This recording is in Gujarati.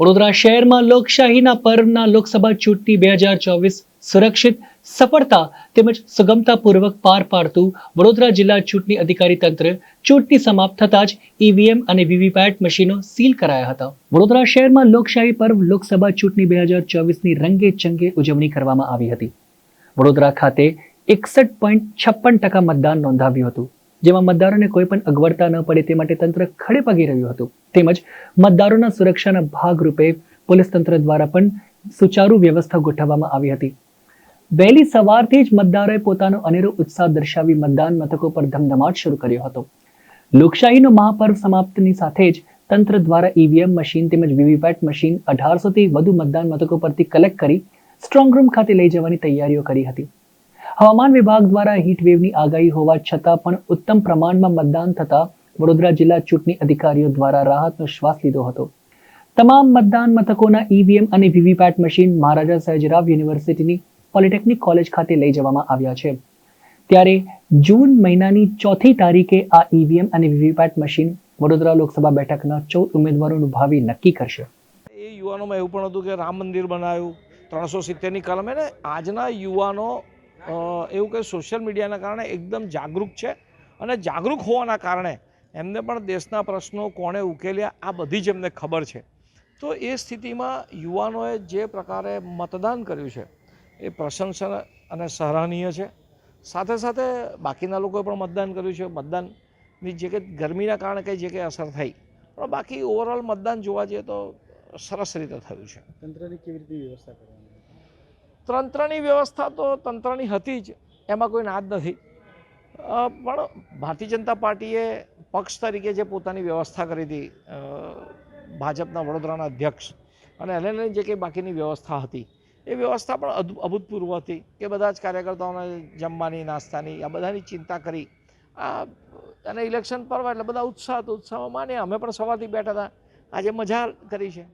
વડોદરા શહેરમાં લોકશાહીના પર્વના લોકસભા ચૂંટણી 2024 સુરક્ષિત સફળતા તેમજ સુગમતાપૂર્વક પાર પાડતું વડોદરા જિલ્લા ચૂંટણી અધિકારી તંત્ર ચૂંટણી સમાપ્ત થતાં જ ઈવીએમ અને વીવીપેટ મશીનો સીલ કરાયા હતા. વડોદરા શહેરમાં લોકશાહી પર્વ લોકસભા ચૂંટણી 2024ની રંગે ચંગે ઉજવણી કરવામાં આવી હતી. વડોદરા ખાતે 61.56% મતદાન નોંધાવ્યું હતું, જેમાં મતદારોને કોઈ પણ અગવડતા ન પડે તે માટે તંત્ર ખડે પગે રહ્યું હતું. તેમજ મતદારોના સુરક્ષાના ભાગરૂપે પોલીસ તંત્ર દ્વારા પણ સુચારુ વ્યવસ્થા ગોઠવવામાં આવી હતી. વહેલી સવારથી જ મતદારોએ પોતાનો અનેરો ઉત્સાહ દર્શાવી મતદાન મથકો પર ધમધમાટ શરૂ કર્યો હતો. લોકશાહીનો મહાપર્વ સમાપ્તિની સાથે જ તંત્ર દ્વારા ઈવીએમ મશીન તેમજ વીવીપેટ મશીન 1800થી વધુ મતદાન મથકો પરથી કલેક્ટ કરી સ્ટ્રોંગ રૂમ ખાતે લઈ જવાની તૈયારીઓ કરી હતી. હવામાન વિભાગ દ્વારા હીટવેવની આગાહી હોવા છતાં પણ ઉત્તમ પ્રમાણમાં મતદાન થતા વડોદરા જિલ્લા ચૂંટણી અધિકારીઓ દ્વારા રાહતનો શ્વાસ લીધો હતો. તમામ મતદાન મથકોના ઈવીએમ અને વીવીપેટ મશીન મહારાજા સયાજીરાવ યુનિવર્સિટીની પોલિટેકનિક કોલેજ ખાતે લઈ જવામાં આવ્યા છે. ત્યારે જૂન મહિનાની 4મી તારીખે આ ઈવીએમ અને વીવીપેટ મશીન વડોદરા લોકસભા બેઠકના 14 ઉમેદવારોનું ભાવિ નક્કી કરશે. એ યુવાનોમાં એવું પણ હતું કે રામ મંદિર બનાવ્યું 370ની કલમે ને આજના યુવાનો એવું કે સોશિયલ મીડિયાના કારણે એકદમ જાગૃત છે અને જાગૃત હોવાના કારણે એમને પણ દેશના પ્રશ્નો કોણે ઉકેલ્યા આ બધી જ એમને ખબર છે. તો એ સ્થિતિમાં યુવાનોએ જે પ્રકારે મતદાન કર્યું છે એ પ્રશંસા અને સરાહનીય છે. સાથે સાથે બાકીના લોકોએ પણ મતદાન કર્યું છે. મતદાનની જે કે ગરમીના કારણે કંઈ જે કંઈ અસર થઈ પણ બાકી ઓવરઓલ મતદાન જોવા જઈએ તો સરસ રીતે થયું છે. તંત્રની કેવી રીતે વ્યવસ્થા કરવાની? તંત્રની વ્યવસ્થા તો તંત્રની હતી જ, એમાં કોઈ ના જ નથી. પણ ભારતીય જનતા પાર્ટીએ પક્ષ તરીકે જે પોતાની વ્યવસ્થા કરી હતી, ભાજપના વડોદરાના અધ્યક્ષ અને એને લઈને જે કંઈ બાકીની વ્યવસ્થા હતી એ વ્યવસ્થા પણ અભૂતપૂર્વ હતી કે બધા જ કાર્યકર્તાઓને જમવાની નાસ્તાની આ બધાની ચિંતા કરી. અને ઇલેક્શન પર્વ એટલે બધા ઉત્સાહમાં માને અમે પણ સવારથી બેઠા હતા. આજે મજા કરી છે.